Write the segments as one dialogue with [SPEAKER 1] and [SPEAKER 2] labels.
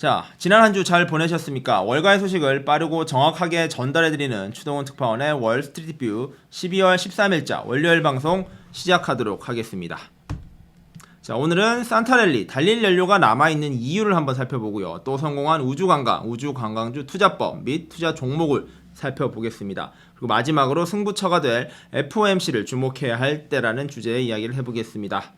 [SPEAKER 1] 자, 지난 한 주 잘 보내셨습니까? 월가의 소식을 빠르고 정확하게 전달해드리는 추동훈 특파원의 월스트리트뷰 12월 13일자 월요일 방송 시작하도록 하겠습니다. 자, 오늘은 산타랠리 달릴 연료가 남아있는 이유를 한번 살펴보고요. 또 성공한 우주관광, 우주관광주 투자법 및 투자 종목을 살펴보겠습니다. 그리고 마지막으로 승부처가 될 FOMC를 주목해야 할 때라는 주제의 이야기를 해보겠습니다.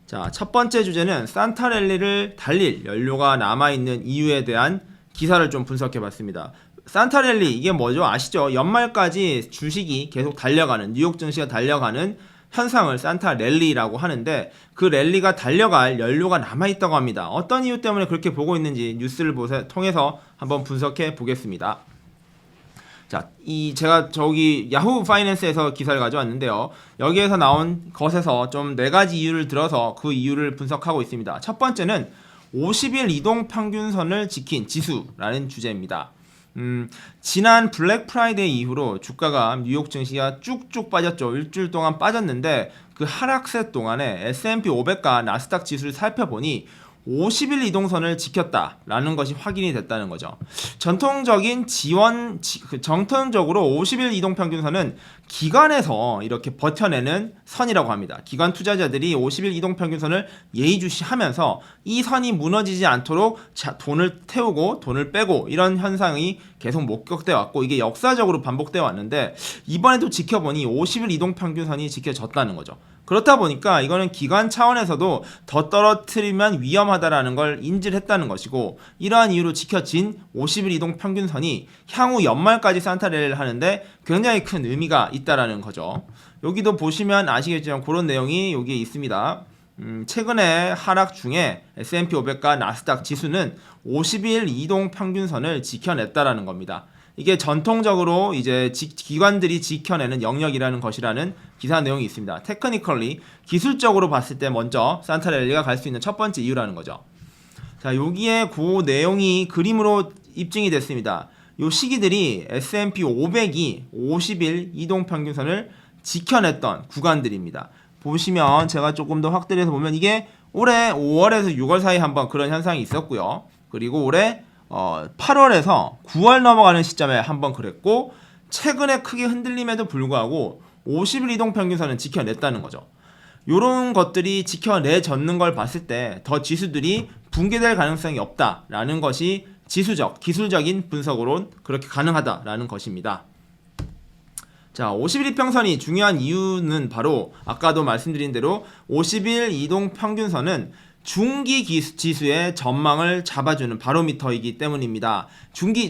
[SPEAKER 1] 자, 첫 번째 주제는 산타랠리를 달릴 연료가 남아있는 이유에 대한 기사를 좀 분석해봤습니다. 산타랠리 이게 뭐죠? 아시죠? 연말까지 주식이 계속 달려가는, 뉴욕 증시가 달려가는 현상을 산타랠리라고 하는데, 그 랠리가 달려갈 연료가 남아있다고 합니다. 어떤 이유 때문에 그렇게 보고 있는지 뉴스를 통해서 한번 분석해 보겠습니다. 자, 제가 저기 야후 파이낸스에서 기사를 가져왔는데요. 여기에서 나온 것에서 좀 4가지 이유를 들어서 그 이유를 분석하고 있습니다. 첫 번째는 50일 이동 평균선을 지킨 지수라는 주제입니다. 지난 블랙 프라이데이 이후로 주가가 뉴욕 증시가 쭉쭉 빠졌죠. 일주일 동안 빠졌는데 그 하락세 동안에 S&P 500과 나스닥 지수를 살펴보니 50일 이동선을 지켰다라는 것이 확인이 됐다는 거죠. 전통적으로 50일 이동평균선은 기관에서 이렇게 버텨내는 선이라고 합니다. 기관 투자자들이 50일 이동평균선을 예의주시하면서 이 선이 무너지지 않도록 돈을 태우고 돈을 빼고 이런 현상이 계속 목격되어 왔고, 이게 역사적으로 반복되어 왔는데 이번에도 지켜보니 50일 이동평균선이 지켜졌다는 거죠. 그렇다 보니까 이거는 기관 차원에서도 더 떨어뜨리면 위험하다라는 걸 인지를 했다는 것이고, 이러한 이유로 지켜진 50일 이동 평균선이 향후 연말까지 산타랠리를 하는데 굉장히 큰 의미가 있다라는 거죠. 여기도 보시면 아시겠지만 그런 내용이 여기에 있습니다. 최근에 하락 중에 S&P 500과 나스닥 지수는 50일 이동 평균선을 지켜냈다라는 겁니다. 이게 전통적으로 이제 기관들이 지켜내는 영역이라는 것이라는 기사 내용이 있습니다. 테크니컬리 기술적으로 봤을 때 먼저 산타랠리가 갈 수 있는 첫 번째 이유라는 거죠. 자, 여기에 그 내용이 그림으로 입증이 됐습니다. 요 시기들이 S&P 500이 50일 이동평균선을 지켜냈던 구간들입니다. 보시면 제가 조금 더 확대해서 보면 이게 올해 5월에서 6월 사이 한번 그런 현상이 있었고요. 그리고 올해 8월에서 9월 넘어가는 시점에 한번 그랬고, 최근에 크게 흔들림에도 불구하고 50일 이동평균선은 지켜냈다는 거죠. 요런 것들이 지켜내졌는 걸 봤을 때 더 지수들이 붕괴될 가능성이 없다라는 것이 기술적인 분석으로 그렇게 가능하다라는 것입니다. 자, 50일 이평선이 중요한 이유는 바로 아까도 말씀드린 대로 50일 이동 평균선은 중기 지수의 전망을 잡아주는 바로미터이기 때문입니다.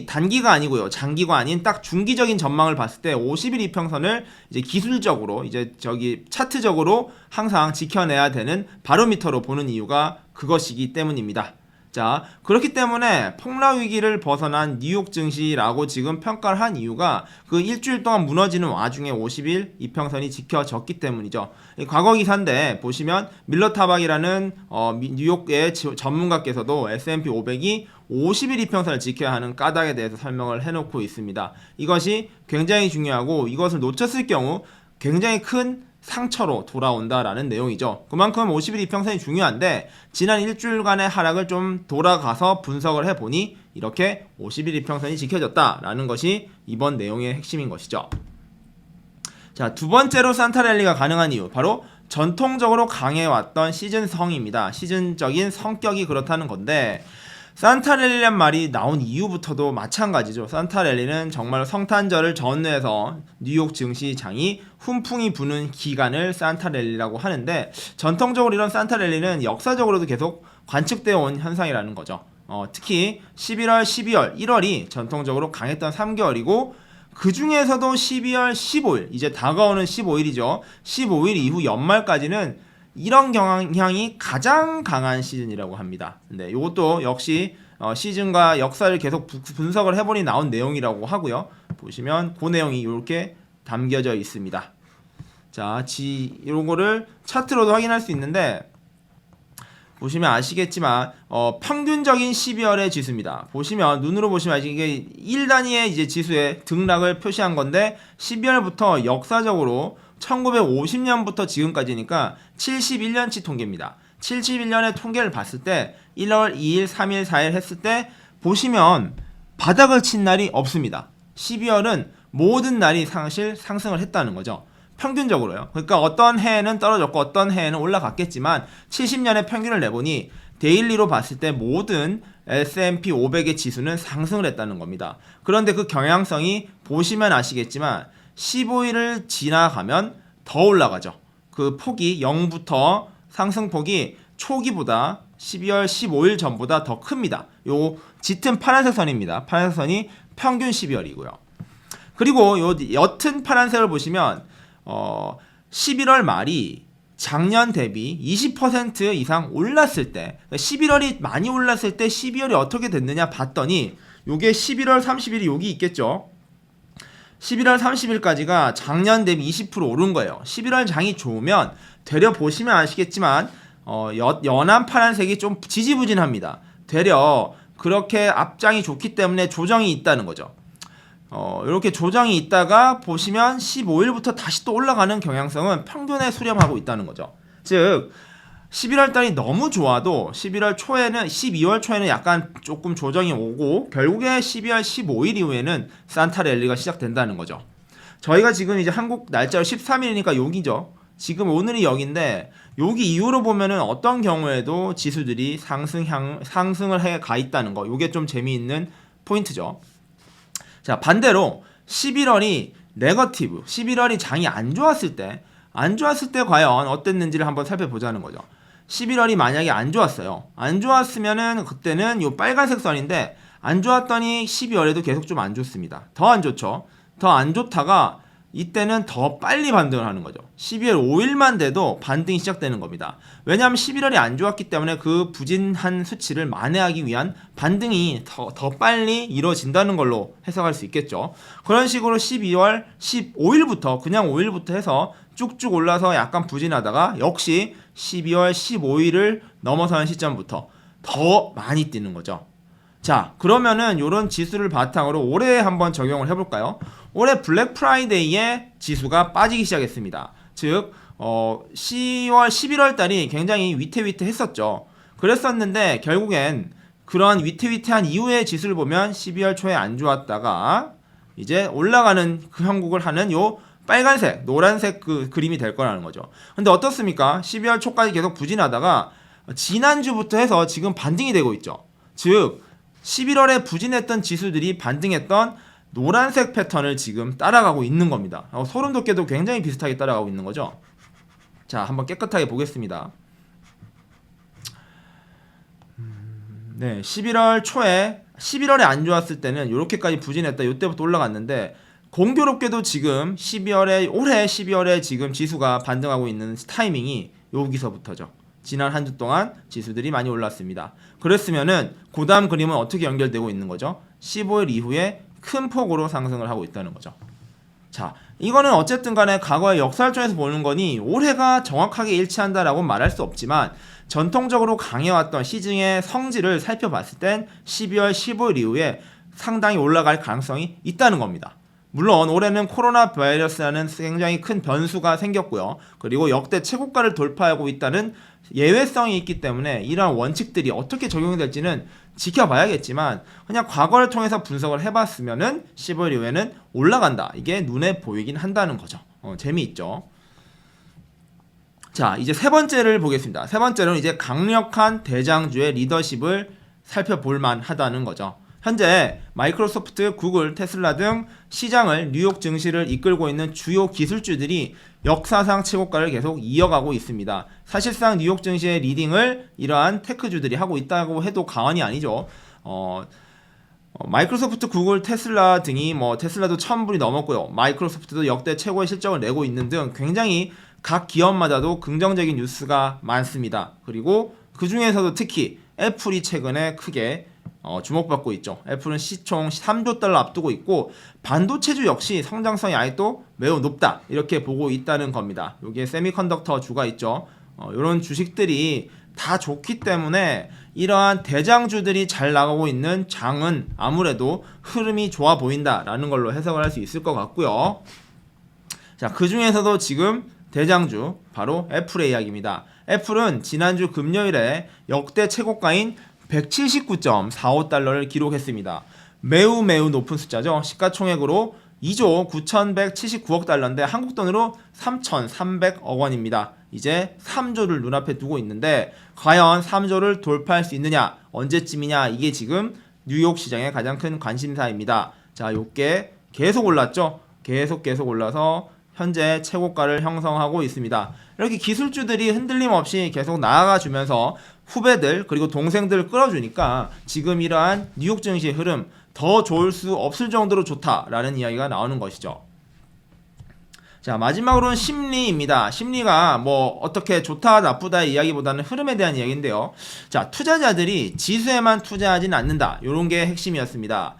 [SPEAKER 1] 단기가 아니고요, 장기가 아닌 딱 중기적인 전망을 봤을 때 50일 이평선을 이제 기술적으로 차트적으로 항상 지켜내야 되는 바로미터로 보는 이유가 그것이기 때문입니다. 자, 그렇기 때문에 폭락 위기를 벗어난 뉴욕 증시라고 지금 평가를 한 이유가 그 일주일 동안 무너지는 와중에 50일 이평선이 지켜졌기 때문이죠. 과거 기사인데 보시면 밀러 타박이라는 뉴욕의 전문가께서도 S&P 500이 50일 이평선을 지켜야 하는 까닭에 대해서 설명을 해놓고 있습니다. 이것이 굉장히 중요하고, 이것을 놓쳤을 경우 굉장히 큰 상처로 돌아온다라는 내용이죠. 그만큼 50일 이평선이 중요한데, 지난 일주일간의 하락을 좀 돌아가서 분석을 해보니 이렇게 50일 이평선이 지켜졌다라는 것이 이번 내용의 핵심인 것이죠. 자, 두 번째로 산타랠리가 가능한 이유, 바로 전통적으로 강해왔던 시즌성입니다. 시즌적인 성격이 그렇다는 건데, 산타랠리란 말이 나온 이후부터도 마찬가지죠. 산타랠리는 정말 성탄절을 전후해서 뉴욕 증시장이 훈풍이 부는 기간을 산타랠리라고 하는데, 전통적으로 이런 산타랠리는 역사적으로도 계속 관측되어 온 현상이라는 거죠. 특히 11월, 12월, 1월이 전통적으로 강했던 3개월이고, 그 중에서도 12월 15일, 이제 다가오는 15일이죠. 15일 이후 연말까지는 이런 경향이 가장 강한 시즌이라고 합니다. 근데 이것도 역시 시즌과 역사를 계속 분석을 해보니 나온 내용이라고 하고요. 보시면 그 내용이 이렇게 담겨져 있습니다. 자, 이런 거를 차트로도 확인할 수 있는데, 보시면 아시겠지만 평균적인 12월의 지수입니다. 보시면 눈으로 보시면 이게 1단위의 이제 지수의 등락을 표시한 건데, 12월부터 역사적으로 1950년부터 지금까지니까 71년치 통계입니다. 71년의 통계를 봤을 때 1월 2일, 3일, 4일 했을 때 보시면 바닥을 친 날이 없습니다. 12월은 모든 날이 사실 상승을 했다는 거죠. 평균적으로요. 그러니까 어떤 해에는 떨어졌고 어떤 해에는 올라갔겠지만 70년의 평균을 내보니 데일리로 봤을 때 모든 S&P 500의 지수는 상승을 했다는 겁니다. 그런데 그 경향성이 보시면 아시겠지만 15일을 지나가면 더 올라가죠. 그 폭이 0부터 상승폭이 초기보다 12월 15일 전보다 더 큽니다. 요 짙은 파란색 선입니다. 파란색 선이 평균 12월이고요. 그리고 요 옅은 파란색을 보시면 11월 말이 작년 대비 20% 이상 올랐을 때, 11월이 많이 올랐을 때 12월이 어떻게 됐느냐 봤더니 요게 11월 30일이 여기 있겠죠. 11월 30일까지가 작년 대비 20% 오른 거예요. 11월 장이 좋으면 되려 보시면 아시겠지만 연한 파란색이 좀 지지부진합니다. 되려 그렇게 앞장이 좋기 때문에 조정이 있다는 거죠. 이렇게 조정이 있다가 보시면 15일부터 다시 또 올라가는 경향성은 평균에 수렴하고 있다는 거죠. 즉 11월 달이 너무 좋아도 12월 초에는 약간 조금 조정이 오고 결국에 12월 15일 이후에는 산타 랠리가 시작된다는 거죠. 저희가 지금 이제 한국 날짜로 13일이니까 여기죠. 지금 오늘이 여기인데 여기 이후로 보면은 어떤 경우에도 지수들이 상승을 해 가 있다는 거. 이게 좀 재미있는 포인트죠. 자, 반대로 11월이 네거티브, 11월이 장이 안 좋았을 때 과연 어땠는지를 한번 살펴보자는 거죠. 11월이 만약에 안 좋았어요. 안 좋았으면은 그때는 요 빨간색 선인데 안 좋았더니 12월에도 계속 좀 안 좋습니다. 더 안 좋죠. 더 안 좋다가 이때는 더 빨리 반등을 하는 거죠. 12월 5일만 돼도 반등이 시작되는 겁니다. 왜냐하면 11월이 안 좋았기 때문에 그 부진한 수치를 만회하기 위한 반등이 더 빨리 이루어진다는 걸로 해석할 수 있겠죠. 그런 식으로 12월 15일부터 그냥 5일부터 해서 쭉쭉 올라서 약간 부진하다가 역시 12월 15일을 넘어서는 시점부터 더 많이 뛰는 거죠. 자, 그러면은 이런 지수를 바탕으로 올해 한번 적용을 해볼까요? 올해 블랙 프라이데이에 지수가 빠지기 시작했습니다. 즉 10월 11월 달이 굉장히 위태위태했었죠. 그랬었는데 결국엔 그런 위태위태한 이후의 지수를 보면 12월 초에 안 좋았다가 이제 올라가는 그 형국을 하는 요 빨간색, 노란색 그 그림이 될 거라는 거죠. 근데 어떻습니까? 12월 초까지 계속 부진하다가 지난주부터 해서 지금 반등이 되고 있죠. 즉 11월에 부진했던 지수들이 반등했던 노란색 패턴을 지금 따라가고 있는 겁니다. 소름 돋게도 굉장히 비슷하게 따라가고 있는 거죠. 자, 한번 깨끗하게 보겠습니다. 네, 11월 초에 11월에 안 좋았을 때는 이렇게까지 부진했다. 이때부터 올라갔는데 공교롭게도 지금 올해 12월에 지금 지수가 반등하고 있는 타이밍이 여기서부터죠. 지난 한 주 동안 지수들이 많이 올랐습니다. 그랬으면은 그 다음 그림은 어떻게 연결되고 있는 거죠? 15일 이후에 큰 폭으로 상승을 하고 있다는 거죠. 자, 이거는 어쨌든 간에 과거의 역사를 통해서 보는 거니 올해가 정확하게 일치한다라고 말할 수 없지만 전통적으로 강해왔던 시중의 성질을 살펴봤을 땐 12월 15일 이후에 상당히 올라갈 가능성이 있다는 겁니다. 물론 올해는 코로나 바이러스라는 굉장히 큰 변수가 생겼고요. 그리고 역대 최고가를 돌파하고 있다는 예외성이 있기 때문에 이러한 원칙들이 어떻게 적용이 될지는 지켜봐야겠지만 그냥 과거를 통해서 분석을 해봤으면은 15일 이후에는 올라간다. 이게 눈에 보이긴 한다는 거죠. 재미있죠. 자, 이제 세 번째를 보겠습니다. 세 번째는 이제 강력한 대장주의 리더십을 살펴볼 만하다는 거죠. 현재 마이크로소프트, 구글, 테슬라 등 시장을 뉴욕 증시를 이끌고 있는 주요 기술주들이 역사상 최고가를 계속 이어가고 있습니다. 사실상 뉴욕 증시의 리딩을 이러한 테크주들이 하고 있다고 해도 과언이 아니죠. 마이크로소프트, 구글, 테슬라 등이 테슬라도 1000불이 넘었고요. 마이크로소프트도 역대 최고의 실적을 내고 있는 등 굉장히 각 기업마다도 긍정적인 뉴스가 많습니다. 그리고 그 중에서도 특히 애플이 최근에 크게 주목받고 있죠. 애플은 시총 3조 달러 앞두고 있고 반도체주 역시 성장성이 아직도 매우 높다 이렇게 보고 있다는 겁니다. 여기에 세미컨덕터 주가 있죠. 이런 주식들이 다 좋기 때문에 이러한 대장주들이 잘 나가고 있는 장은 아무래도 흐름이 좋아 보인다라는 걸로 해석을 할 수 있을 것 같고요. 자, 그 중에서도 지금 대장주 바로 애플의 이야기입니다. 애플은 지난주 금요일에 역대 최고가인 179.45달러를 기록했습니다. 매우 높은 숫자죠. 시가총액으로 2조 9,179억 달러인데 한국 돈으로 3,300억 원입니다. 이제 3조를 눈앞에 두고 있는데 과연 3조를 돌파할 수 있느냐, 언제쯤이냐, 이게 지금 뉴욕 시장의 가장 큰 관심사입니다. 자, 요게 계속 올랐죠. 계속 올라서 현재 최고가를 형성하고 있습니다. 이렇게 기술주들이 흔들림 없이 계속 나아가 주면서 후배들 그리고 동생들 끌어주니까 지금 이러한 뉴욕 증시의 흐름 더 좋을 수 없을 정도로 좋다라는 이야기가 나오는 것이죠. 자, 마지막으로는 심리입니다. 심리가 뭐 어떻게 좋다 나쁘다의 이야기보다는 흐름에 대한 이야기인데요. 자, 투자자들이 지수에만 투자하진 않는다. 이런 게 핵심이었습니다.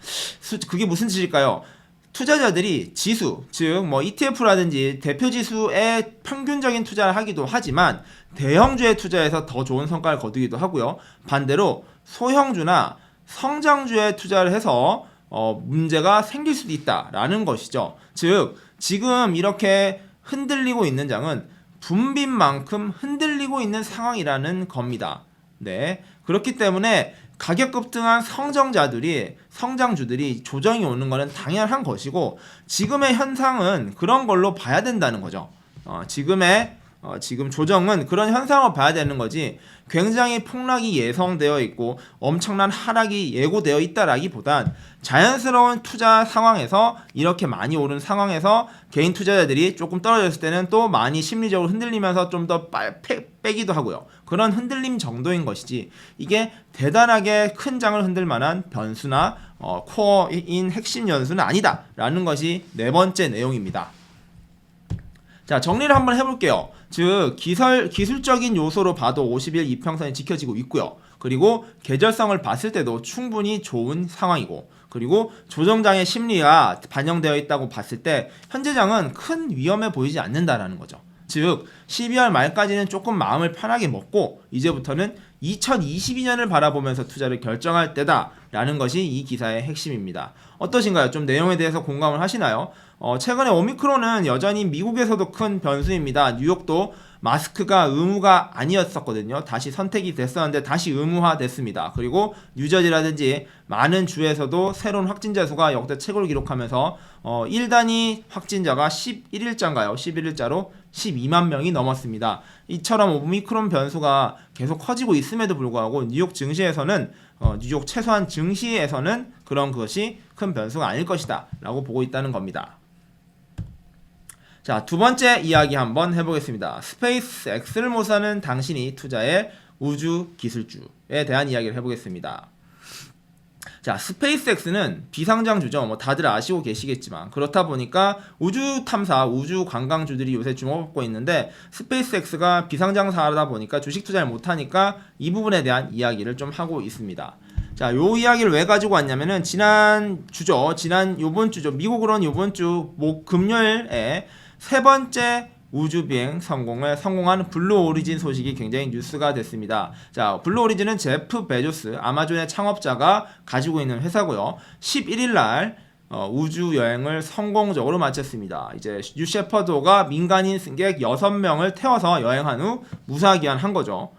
[SPEAKER 1] 그게 무슨 뜻일까요? 투자자들이 지수, 즉 뭐 ETF라든지 대표 지수에 평균적인 투자를 하기도 하지만 대형주에 투자해서 더 좋은 성과를 거두기도 하고요. 반대로 소형주나 성장주에 투자를 해서 문제가 생길 수도 있다라는 것이죠. 즉 지금 이렇게 흔들리고 있는 장은 분빈만큼 흔들리고 있는 상황이라는 겁니다. 네, 그렇기 때문에 가격 급등한 성장주들이 조정이 오는 것은 당연한 것이고 지금의 현상은 그런 걸로 봐야 된다는 거죠. 지금 조정은 그런 현상을 봐야 되는 거지 굉장히 폭락이 예상되어 있고 엄청난 하락이 예고되어 있다라기보단 자연스러운 투자 상황에서 이렇게 많이 오른 상황에서 개인 투자자들이 조금 떨어졌을 때는 또 많이 심리적으로 흔들리면서 좀 더 빼기도 하고요. 그런 흔들림 정도인 것이지 이게 대단하게 큰 장을 흔들 만한 변수나 코어인 핵심 연수는 아니다라는 것이 네 번째 내용입니다. 자, 정리를 한번 해볼게요. 즉 기술적인 요소로 봐도 50일 이평선이 지켜지고 있고요. 그리고 계절성을 봤을 때도 충분히 좋은 상황이고, 그리고 조정장의 심리가 반영되어 있다고 봤을 때 현재 장은 큰 위험해 보이지 않는다라는 거죠. 즉 12월 말까지는 조금 마음을 편하게 먹고 이제부터는 2022년을 바라보면서 투자를 결정할 때다라는 것이 이 기사의 핵심입니다. 어떠신가요? 좀 내용에 대해서 공감을 하시나요? 최근에 오미크론은 여전히 미국에서도 큰 변수입니다. 뉴욕도 마스크가 의무가 아니었었거든요. 다시 선택이 됐었는데 다시 의무화 됐습니다. 그리고 뉴저지라든지 많은 주에서도 새로운 확진자 수가 역대 최고를 기록하면서 1단위 확진자가 11일자로 12만 명이 넘었습니다. 이처럼 오미크론 변수가 계속 커지고 있음에도 불구하고 뉴욕 증시에서는 뉴욕 최소한 증시에서는 그런 것이 큰 변수가 아닐 것이다 라고 보고 있다는 겁니다. 자, 두 번째 이야기 한번 해보겠습니다. 스페이스 X를 못 사는 당신이 투자의 우주 기술주에 대한 이야기를 해보겠습니다. 자, 스페이스 X는 비상장주죠. 뭐 다들 아시고 계시겠지만 그렇다 보니까 우주 탐사, 우주 관광주들이 요새 주목받고 있는데 스페이스 X가 비상장사하다 보니까 주식 투자를 못하니까 이 부분에 대한 이야기를 좀 하고 있습니다. 자, 요 이야기를 왜 가지고 왔냐면은 요번 주죠. 미국으로는 요번 주 금요일에 세 번째 우주비행 성공한 블루 오리진 소식이 굉장히 뉴스가 됐습니다. 자, 블루 오리진은 제프 베조스, 아마존의 창업자가 가지고 있는 회사고요. 11일 날 우주 여행을 성공적으로 마쳤습니다. 이제 뉴 셰퍼드가 민간인 승객 6명을 태워서 여행한 후 무사귀환한 거죠.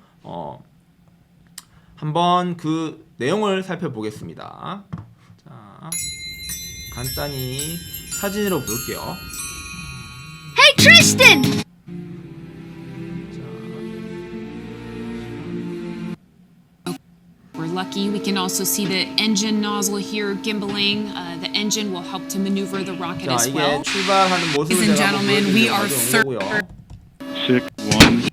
[SPEAKER 1] 한번 그 내용을 살펴보겠습니다. 자, 간단히 사진으로 볼게요.
[SPEAKER 2] Hey, Tristan!
[SPEAKER 3] We're lucky. We can also see the engine nozzle here gimbaling. The engine will help to maneuver the rocket
[SPEAKER 1] 자,
[SPEAKER 3] as
[SPEAKER 1] 이게
[SPEAKER 3] well.
[SPEAKER 1] 출발하는 모습을
[SPEAKER 3] Ladies and
[SPEAKER 1] 제가 한번
[SPEAKER 3] gentlemen, we
[SPEAKER 1] 보여드리려고
[SPEAKER 3] are
[SPEAKER 1] 가져온 거고요.
[SPEAKER 4] 6-1.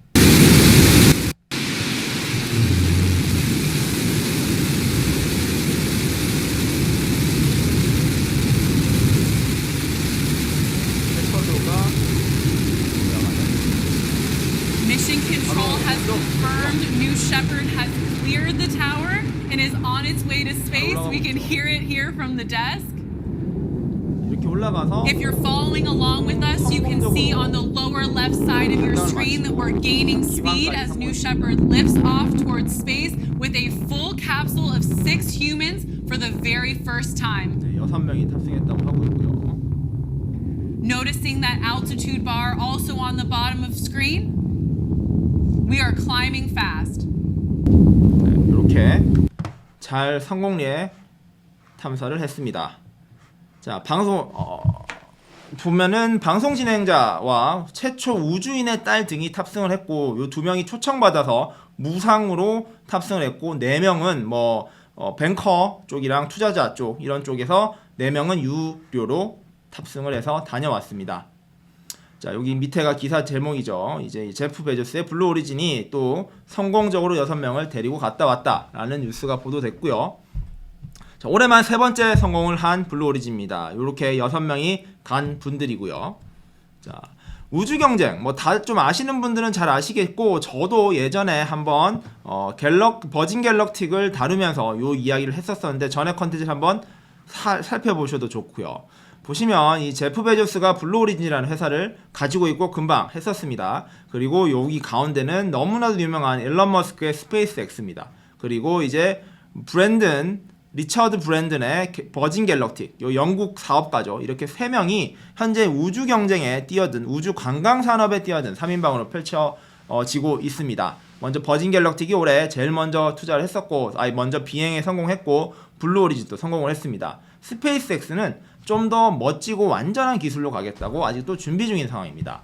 [SPEAKER 3] Mission Control has confirmed New Shepard has cleared the tower and is on its way to space. We can hear it here from the desk.
[SPEAKER 1] 이렇게 올라가서
[SPEAKER 3] If you're following along with us, you can see on the lower left side of your screen that we're gaining speed as New Shepard lifts off towards space with a full capsule of 6 humans for the very first time.
[SPEAKER 1] 6명이 탑승했다고 하고 있고요.
[SPEAKER 3] Noticing that altitude bar also on the bottom of screen. We are climbing fast.
[SPEAKER 1] 이렇게 잘 성공리에 탐사를 했습니다. 자, 보면은 방송 진행자와 최초 우주인의 딸 등이 탑승을 했고, 요 두 명이 초청받아서 무상으로 탑승을 했고, 4명은 뱅커 쪽이랑 투자자 쪽 이런 쪽에서 4명은 유료로 탑승을 해서 다녀왔습니다. 자, 여기 밑에가 기사 제목이죠. 이제 제프 베조스의 블루 오리진이 또 성공적으로 6명을 데리고 갔다 왔다라는 뉴스가 보도됐고요. 자, 올해만 3번째 성공을 한 블루 오리진입니다. 이렇게 6명이 간 분들이고요. 자, 우주 경쟁 다 좀 아시는 분들은 잘 아시겠고, 저도 예전에 한번 버진 갤럭틱을 다루면서 요 이야기를 했었었는데, 전에 컨텐츠를 한번 살펴보셔도 좋고요. 보시면 이 제프 베조스가 블루 오리진이라는 회사를 가지고 있고 금방 했었습니다. 그리고 여기 가운데는 너무나도 유명한 일론 머스크의 스페이스 X입니다. 그리고 이제 리처드 브랜든의 버진 갤럭틱, 요 영국 사업가죠. 이렇게 3명이 현재 우주 경쟁에 뛰어든, 우주 관광 산업에 뛰어든 3인방으로 펼쳐지고 있습니다. 먼저 버진 갤럭틱이 올해 제일 먼저 투자를 했었고, 먼저 비행에 성공했고, 블루 오리진도 성공을 했습니다. 스페이스 X는 좀 더 멋지고 완전한 기술로 가겠다고 아직도 준비 중인 상황입니다.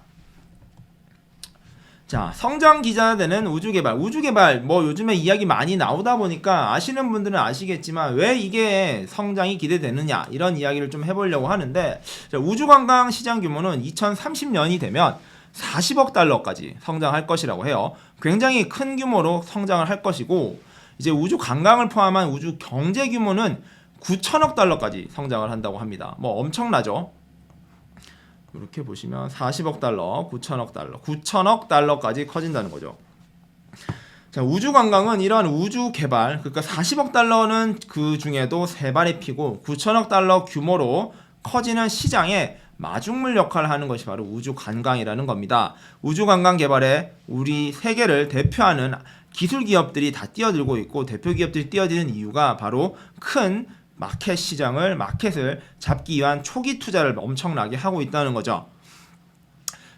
[SPEAKER 1] 자, 성장 기자되는 우주개발 요즘에 이야기 많이 나오다 보니까 아시는 분들은 아시겠지만 왜 이게 성장이 기대되느냐, 이런 이야기를 좀 해보려고 하는데, 자, 우주관광 시장 규모는 2030년이 되면 40억 달러까지 성장할 것이라고 해요. 굉장히 큰 규모로 성장을 할 것이고, 이제 우주 관광을 포함한 우주 경제 규모는 9천억 달러까지 성장을 한다고 합니다. 엄청나죠? 이렇게 보시면 40억 달러, 9천억 달러까지 커진다는 거죠. 자, 우주 관광은 이러한 우주 개발, 그러니까 40억 달러는 그 중에도 3발의 피고 9천억 달러 규모로 커지는 시장에 마중물 역할을 하는 것이 바로 우주 관광이라는 겁니다. 우주 관광 개발에 우리 세계를 대표하는 기술 기업들이 다 뛰어들고 있고, 대표 기업들이 뛰어드는 이유가 바로 큰 마켓을 잡기 위한 초기 투자를 엄청나게 하고 있다는 거죠.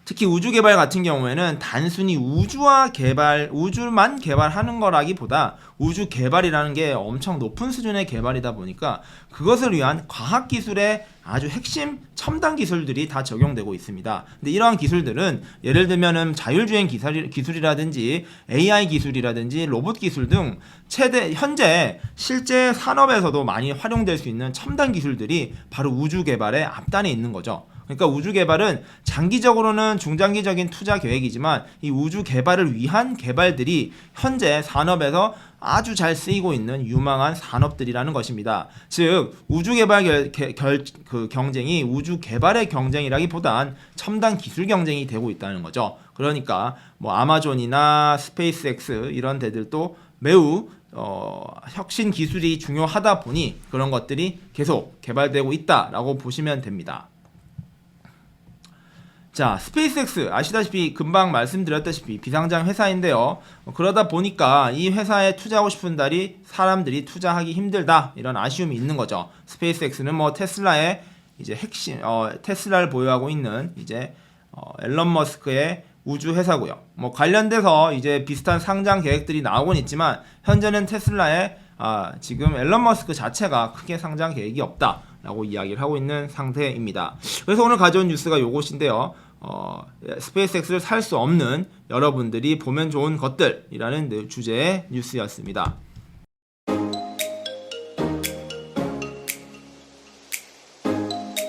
[SPEAKER 1] 특히 우주 개발 같은 경우에는 단순히 우주만 개발하는 거라기보다 우주 개발이라는 게 엄청 높은 수준의 개발이다 보니까 그것을 위한 과학 기술의 아주 핵심 첨단 기술들이 다 적용되고 있습니다. 근데 이러한 기술들은 예를 들면은 자율주행 기술이라든지 AI 기술이라든지 로봇 기술 등 현재 실제 산업에서도 많이 활용될 수 있는 첨단 기술들이 바로 우주 개발의 앞단에 있는 거죠. 그러니까 우주 개발은 장기적으로는 중장기적인 투자 계획이지만, 이 우주 개발을 위한 개발들이 현재 산업에서 아주 잘 쓰이고 있는 유망한 산업들이라는 것입니다. 즉, 우주 개발 경쟁이 우주 개발의 경쟁이라기보단 첨단 기술 경쟁이 되고 있다는 거죠. 그러니까 아마존이나 스페이스 X 이런 데들도 매우 혁신 기술이 중요하다 보니 그런 것들이 계속 개발되고 있다라고 보시면 됩니다. 자, 스페이스X 아시다시피 금방 말씀드렸다시피 비상장 회사인데요. 그러다 보니까 이 회사에 투자하고 싶은 사람들이 투자하기 힘들다, 이런 아쉬움이 있는 거죠. 스페이스X는 테슬라의 이제 핵심 테슬라를 보유하고 있는 이제 앨런 머스크의 우주 회사고요. 관련돼서 이제 비슷한 상장 계획들이 나오곤 있지만 현재는 테슬라의 지금 앨런 머스크 자체가 크게 상장 계획이 없다라고 이야기를 하고 있는 상태입니다. 그래서 오늘 가져온 뉴스가 요것인데요. 스페이스X를 살 수 없는 여러분들이 보면 좋은 것들이라는 주제의 뉴스였습니다.